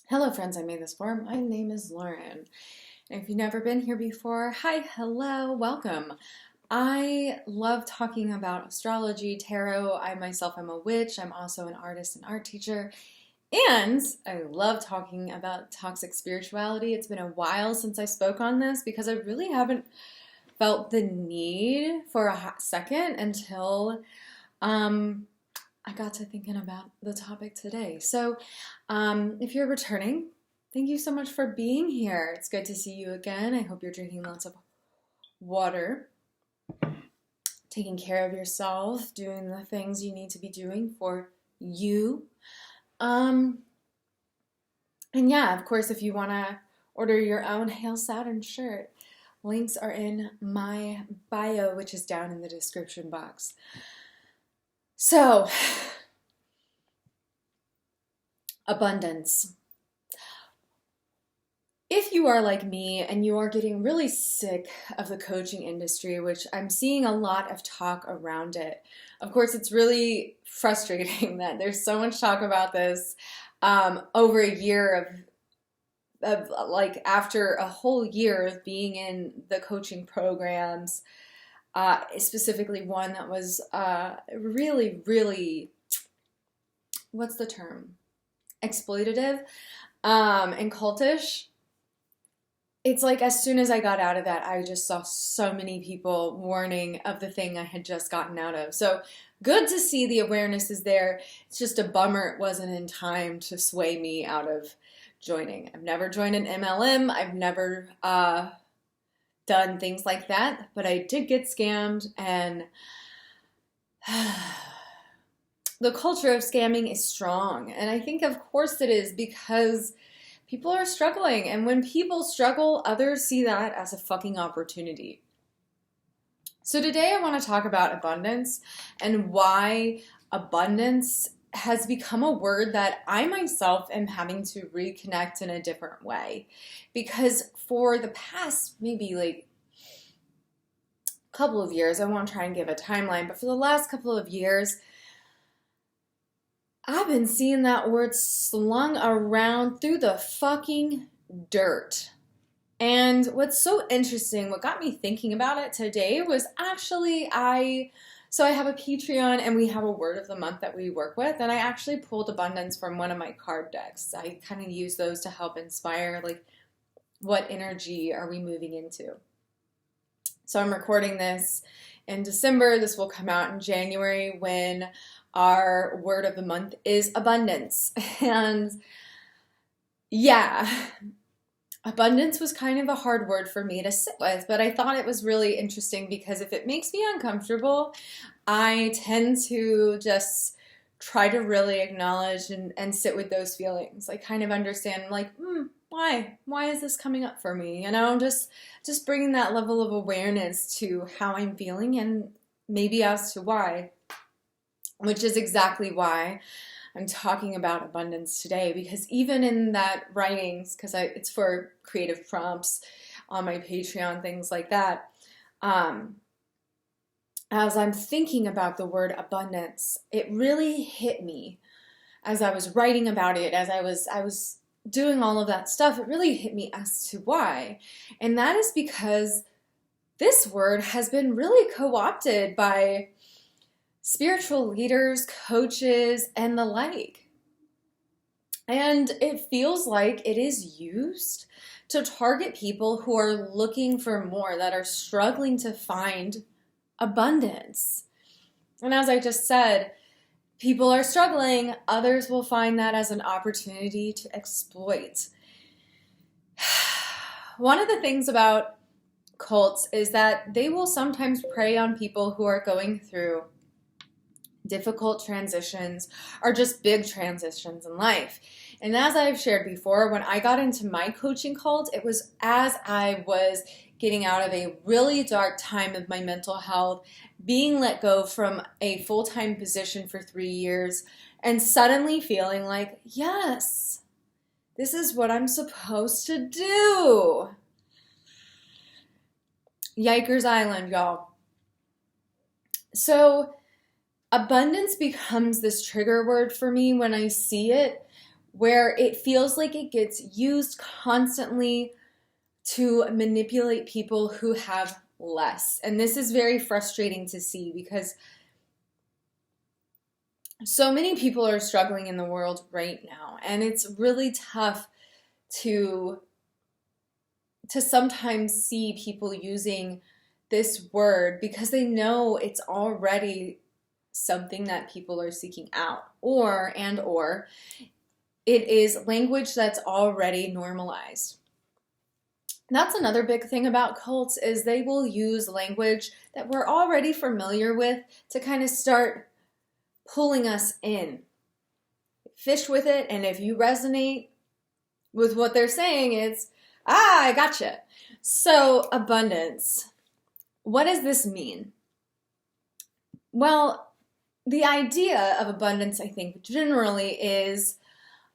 Hello, friends. I made this for. My name is Lauren. And if you've never been here before, hi, hello, welcome. I love talking about astrology, tarot. I myself am a witch. I'm also an artist and art teacher. And I love talking about toxic spirituality. It's been a while since I spoke on this because I really haven't felt the need for a hot second until I got to thinking about the topic today. So, if you're returning, thank you so much for being here. It's good to see you again. I hope you're drinking lots of water, taking care of yourself, doing the things you need to be doing for you. And yeah, of course, if you want to order your own Hail Saturn shirt, links are in my bio, which is down in the description box. So, abundance. If you are like me and you are getting really sick of the coaching industry, which I'm seeing a lot of talk around it, of course, it's really frustrating that there's so much talk about this over a year like after a whole year of being in the coaching programs, specifically one that was really, what's the term? Exploitative and cultish. It's like as soon as I got out of that, I just saw so many people warning of the thing I had just gotten out of. So good to see the awareness is there. It's just a bummer it wasn't in time to sway me out of joining. I've never joined an MLM. I've never done things like that, but I did get scammed, and the culture of scamming is strong. And I think, of course, it is because people are struggling. And when people struggle, others see that as a fucking opportunity. So today I want to talk about abundance and why abundance has become a word that I myself am having to reconnect in a different way. Because for the past maybe like couple of years, I won't try and give a timeline, but for the last couple of years, I've been seeing that word slung around through the fucking dirt. And what's so interesting, what got me thinking about it today was actually I have a Patreon and we have a word of the month that we work with, and I actually pulled abundance from one of my card decks. I kind of use those to help inspire like what energy are we moving into. So I'm recording this in December. This will come out in January when our word of the month is abundance. And yeah, abundance was kind of a hard word for me to sit with, but I thought it was really interesting because if it makes me uncomfortable, I tend to just try to really acknowledge and sit with those feelings. I kind of understand like, why is this coming up for me? Just bringing that level of awareness to how I'm feeling and maybe as to why. Which is exactly why I'm talking about abundance today, because even in that writings, because it's for creative prompts on my Patreon, things like that, as I'm thinking about the word abundance, it really hit me as I was writing about it, as I was doing all of that stuff, it really hit me as to why. And that is because this word has been really co-opted by spiritual leaders, coaches, and the like. And it feels like it is used to target people who are looking for more, that are struggling to find abundance. And as I just said, people are struggling, others will find that as an opportunity to exploit. One of the things about cults is that they will sometimes prey on people who are going through difficult transitions or just big transitions in life. And as I've shared before, when I got into my coaching cult, it was as I was getting out of a really dark time of my mental health, being let go from a full-time position for 3 years, and suddenly feeling like, yes, this is what I'm supposed to do. Yikers Island, y'all. So abundance becomes this trigger word for me when I see it, where it feels like it gets used constantly to manipulate people who have less. And this is very frustrating to see because so many people are struggling in the world right now, and it's really tough to sometimes see people using this word because they know it's already something that people are seeking out, or it is language that's already normalized. That's another big thing about cults, is they will use language that we're already familiar with to kind of start pulling us in. Fish with it, and if you resonate with what they're saying, it's, I gotcha. So, abundance. What does this mean? Well, the idea of abundance, I think, generally is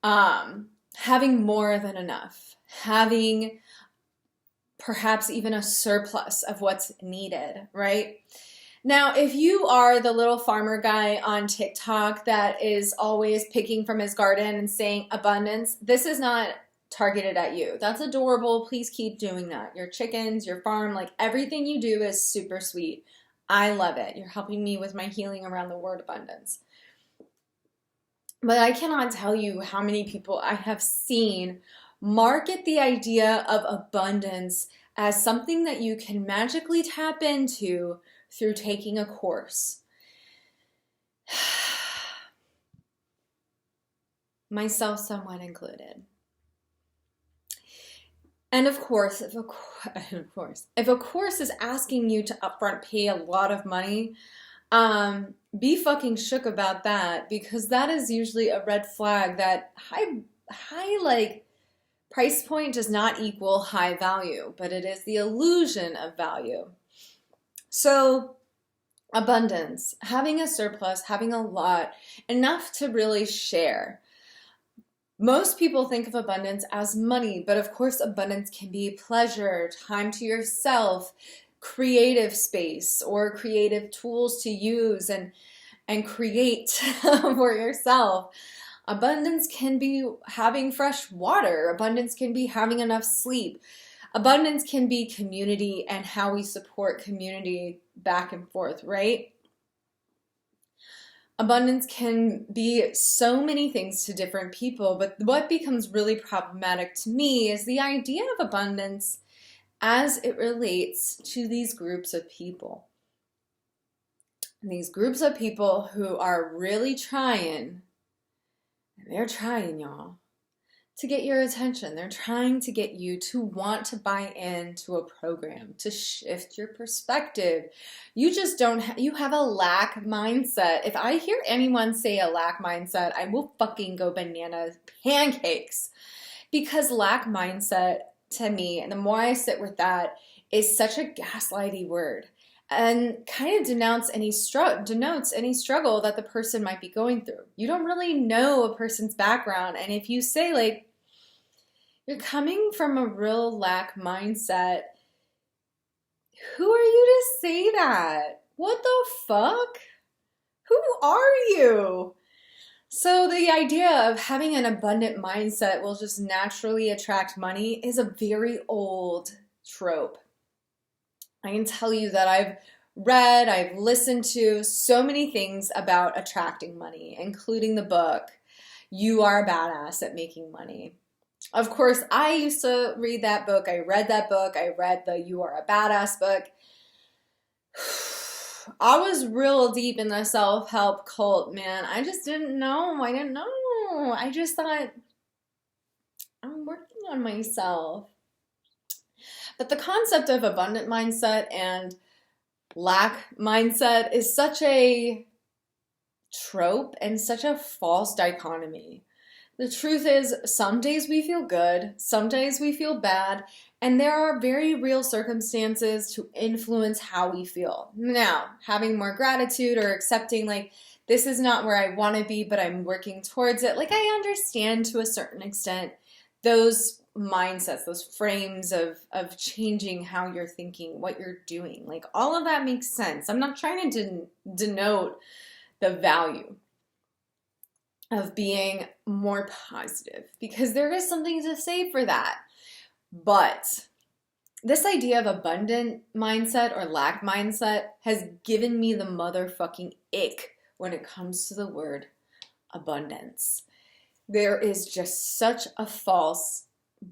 having more than enough, having perhaps even a surplus of what's needed, right? Now, if you are the little farmer guy on TikTok that is always picking from his garden and saying abundance, this is not targeted at you. That's adorable. Please keep doing that. Your chickens, your farm, like everything you do is super sweet. I love it. You're helping me with my healing around the word abundance. But I cannot tell you how many people I have seen market the idea of abundance as something that you can magically tap into through taking a course. Myself somewhat included. And of course, if a course is asking you to upfront pay a lot of money, be fucking shook about that, because that is usually a red flag that high like price point does not equal high value, but it is the illusion of value. So abundance, having a surplus, having a lot, enough to really share. Most people think of abundance as money, but of course abundance can be pleasure, time to yourself, creative space, or creative tools to use and create for yourself. Abundance can be having fresh water. Abundance can be having enough sleep. Abundance can be community and how we support community back and forth, right? Abundance can be so many things to different people, but what becomes really problematic to me is the idea of abundance as it relates to these groups of people. These groups of people who are really trying, and they're trying, y'all, to get your attention. They're trying to get you to want to buy into a program, to shift your perspective. You just you have a lack mindset. If I hear anyone say a lack mindset, I will fucking go bananas pancakes. Because lack mindset, to me, and the more I sit with that, is such a gaslighty word, and kind of denotes any struggle that the person might be going through. You don't really know a person's background, and if you say, like, you're coming from a real lack mindset, who are you to say that? What the fuck? Who are you? So the idea of having an abundant mindset will just naturally attract money is a very old trope. I can tell you that I've listened to so many things about attracting money, including the book, You Are a Badass at Making Money. Of course, I used to read that book. I read that book. I read the You Are a Badass book. I was real deep in the self-help cult, man. I just didn't know. I just thought, I'm working on myself. But the concept of abundant mindset and lack mindset is such a trope and such a false dichotomy. The truth is, some days we feel good, some days we feel bad, and there are very real circumstances to influence how we feel. Now, having more gratitude or accepting, like, this is not where I want to be, but I'm working towards it. Like, I understand to a certain extent those mindsets, those frames of changing how you're thinking, what you're doing. Like, all of that makes sense. I'm not trying to denote the value. of being more positive, because there is something to say for that. But this idea of abundant mindset or lack mindset has given me the motherfucking ick when it comes to the word abundance. There is just such a false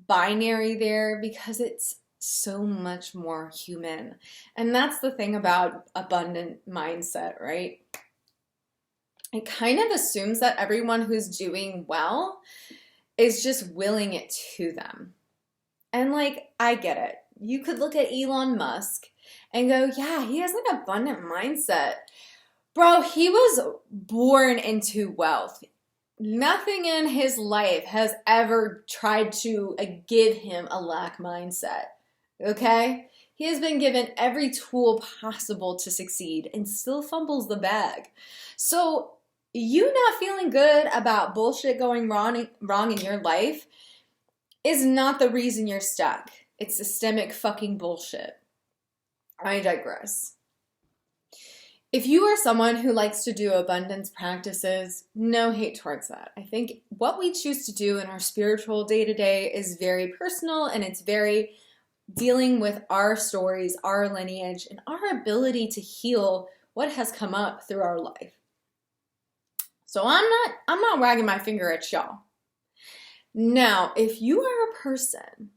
binary there because it's so much more human. And that's the thing about abundant mindset, right? It kind of assumes that everyone who's doing well is just willing it to them. And like, I get it. You could look at Elon Musk and go, yeah, he has an abundant mindset. Bro, he was born into wealth. Nothing in his life has ever tried to give him a lack mindset. Okay? He has been given every tool possible to succeed and still fumbles the bag. So, you not feeling good about bullshit going wrong in your life is not the reason you're stuck. It's systemic fucking bullshit. I digress. If you are someone who likes to do abundance practices, no hate towards that. I think what we choose to do in our spiritual day-to-day is very personal, and it's very dealing with our stories, our lineage, and our ability to heal what has come up through our life. So I'm not wagging my finger at y'all. Now, if you are a person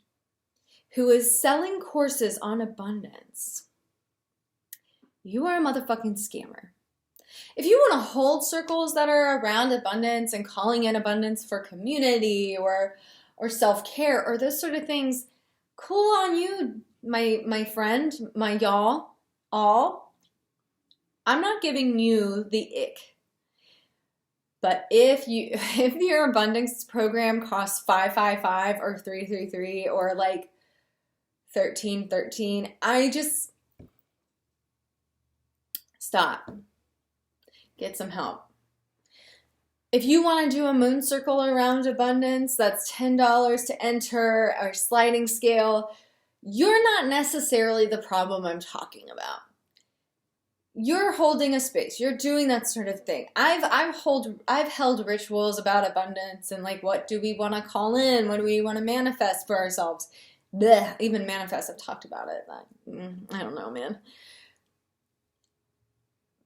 who is selling courses on abundance, you are a motherfucking scammer. If you want to hold circles that are around abundance and calling in abundance for community or self-care or those sort of things, cool on you, my friend, my y'all, all. I'm not giving you the ick. But if your abundance program costs $555 or $333 or like $1313, I just stop. Get some help. If you want to do a moon circle around abundance, that's $10 to enter, or sliding scale, you're not necessarily the problem I'm talking about. You're holding a space. You're doing that sort of thing. I've held rituals about abundance and like, what do we want to call in? What do we want to manifest for ourselves? Blech, even manifest. I've talked about it. I don't know, man.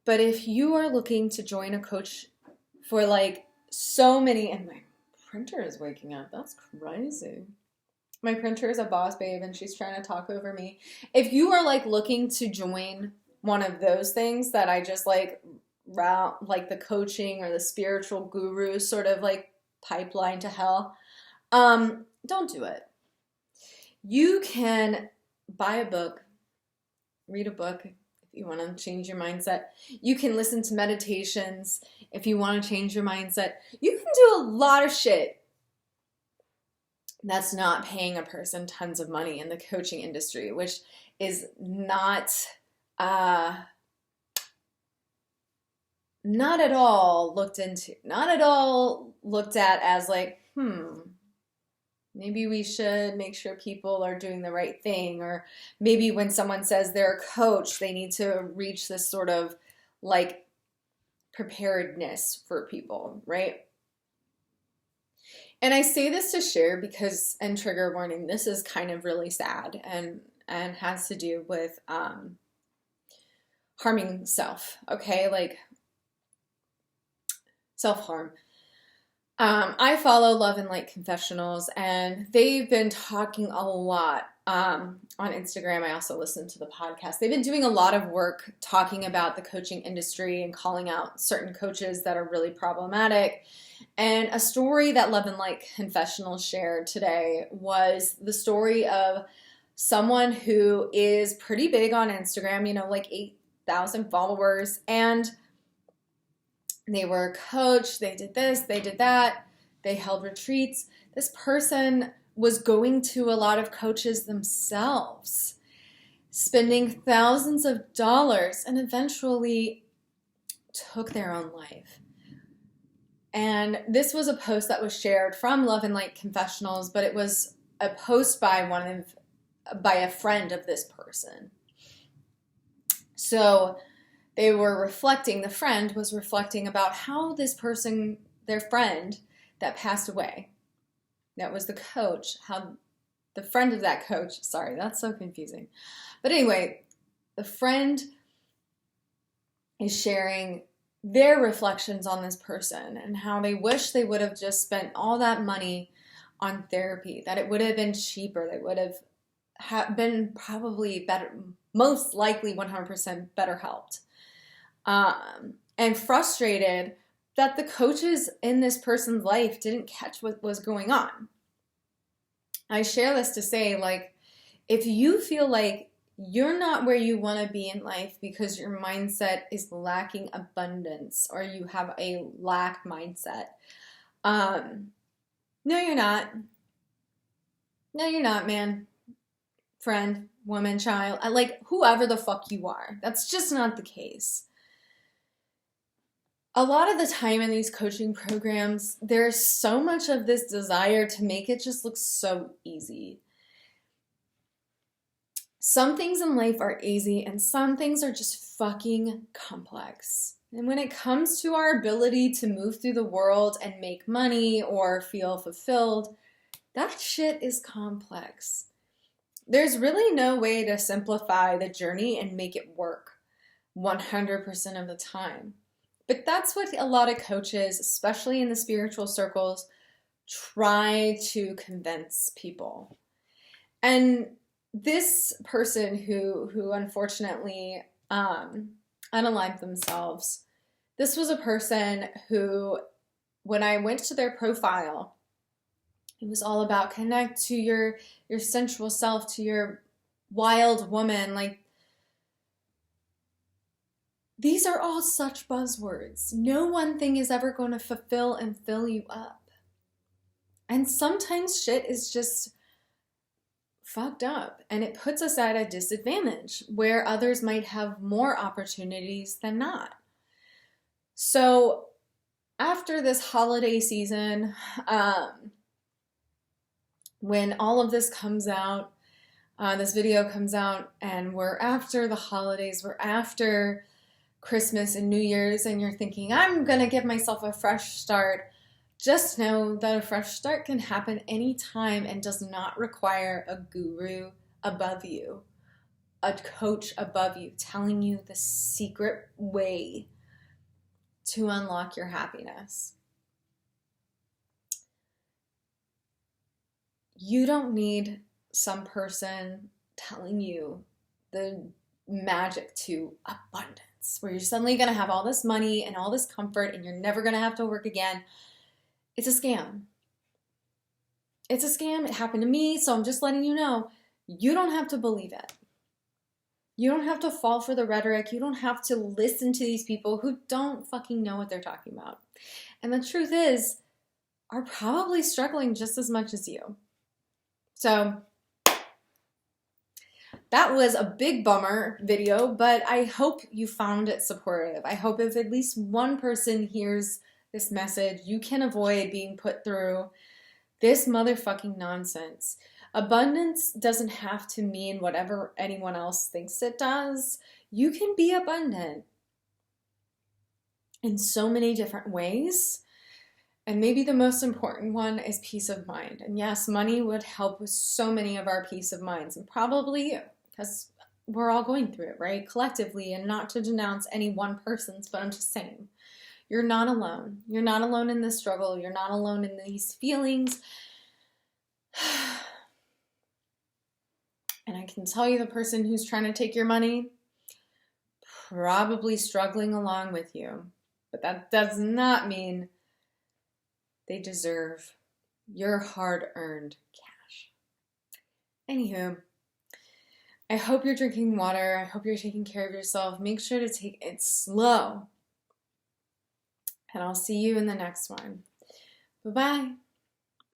But if you are looking to join a coach for like so many, and my printer is waking up. That's crazy. My printer is a boss babe and she's trying to talk over me. If you are like looking to join one of those things that I just like the coaching or the spiritual guru sort of like pipeline to hell, don't do it. You can buy a book, read a book if you want to change your mindset. You can listen to meditations if you want to change your mindset. You can do a lot of shit that's not paying a person tons of money in the coaching industry, which is not at all looked into, not at all looked at as like, maybe we should make sure people are doing the right thing, or maybe when someone says they're a coach, they need to reach this sort of like preparedness for people, right? And I say this to share because, and trigger warning, this is kind of really sad and has to do with harming self, okay? Like self-harm. I follow Love and Light Confessionals, and they've been talking a lot on Instagram. I also listen to the podcast. They've been doing a lot of work talking about the coaching industry and calling out certain coaches that are really problematic. And a story that Love and Light Confessionals shared today was the story of someone who is pretty big on Instagram, like 8,000 followers, and they were a coach, they did this, they did that, they held retreats. This person was going to a lot of coaches themselves, spending thousands of dollars, and eventually took their own life. And this was a post that was shared from Love and Light Confessionals, but it was a post by a friend of this person. So the friend was reflecting about how this person their friend that passed away, that was the coach, how the friend of that coach, sorry, that's so confusing. But anyway, the friend is sharing their reflections on this person and how they wish they would have just spent all that money on therapy, that it would have been cheaper, they would have been probably better, most likely 100% better helped. And frustrated that the coaches in this person's life didn't catch what was going on. I share this to say, like, if you feel like you're not where you want to be in life because your mindset is lacking abundance or you have a lack mindset, no, you're not. No, you're not, man. Friend, woman, child, like whoever the fuck you are. That's just not the case. A lot of the time in these coaching programs, there's so much of this desire to make it just look so easy. Some things in life are easy and some things are just fucking complex. And when it comes to our ability to move through the world and make money or feel fulfilled, that shit is complex. There's really no way to simplify the journey and make it work 100% of the time. But that's what a lot of coaches, especially in the spiritual circles, try to convince people. And this person who unfortunately unalived themselves, this was a person who, when I went to their profile, it was all about connect to your sensual self, to your wild woman. Like, these are all such buzzwords. No one thing is ever going to fulfill and fill you up. And sometimes shit is just fucked up and it puts us at a disadvantage where others might have more opportunities than not. So after this holiday season, when all of this comes out, this video comes out, and we're after the holidays, we're after Christmas and New Year's, and you're thinking, I'm going to give myself a fresh start. Just know that a fresh start can happen anytime and does not require a guru above you, a coach above you, telling you the secret way to unlock your happiness. You don't need some person telling you the magic to abundance, where you're suddenly going to have all this money and all this comfort and you're never going to have to work again. It's a scam. It's a scam. It happened to me, so I'm just letting you know. You don't have to believe it. You don't have to fall for the rhetoric. You don't have to listen to these people who don't fucking know what they're talking about. And the truth is, are probably struggling just as much as you. So that was a big bummer video, but I hope you found it supportive. I hope if at least one person hears this message, you can avoid being put through this motherfucking nonsense. Abundance doesn't have to mean whatever anyone else thinks it does. You can be abundant in so many different ways. And maybe the most important one is peace of mind. And yes, money would help with so many of our peace of minds, and probably you, because we're all going through it, right? Collectively, and not to denounce any one person's, but I'm just saying, you're not alone. You're not alone in this struggle. You're not alone in these feelings. And I can tell you, the person who's trying to take your money, probably struggling along with you. But that does not mean they deserve your hard-earned cash. Anywho, I hope you're drinking water. I hope you're taking care of yourself. Make sure to take it slow. And I'll see you in the next one. Bye-bye.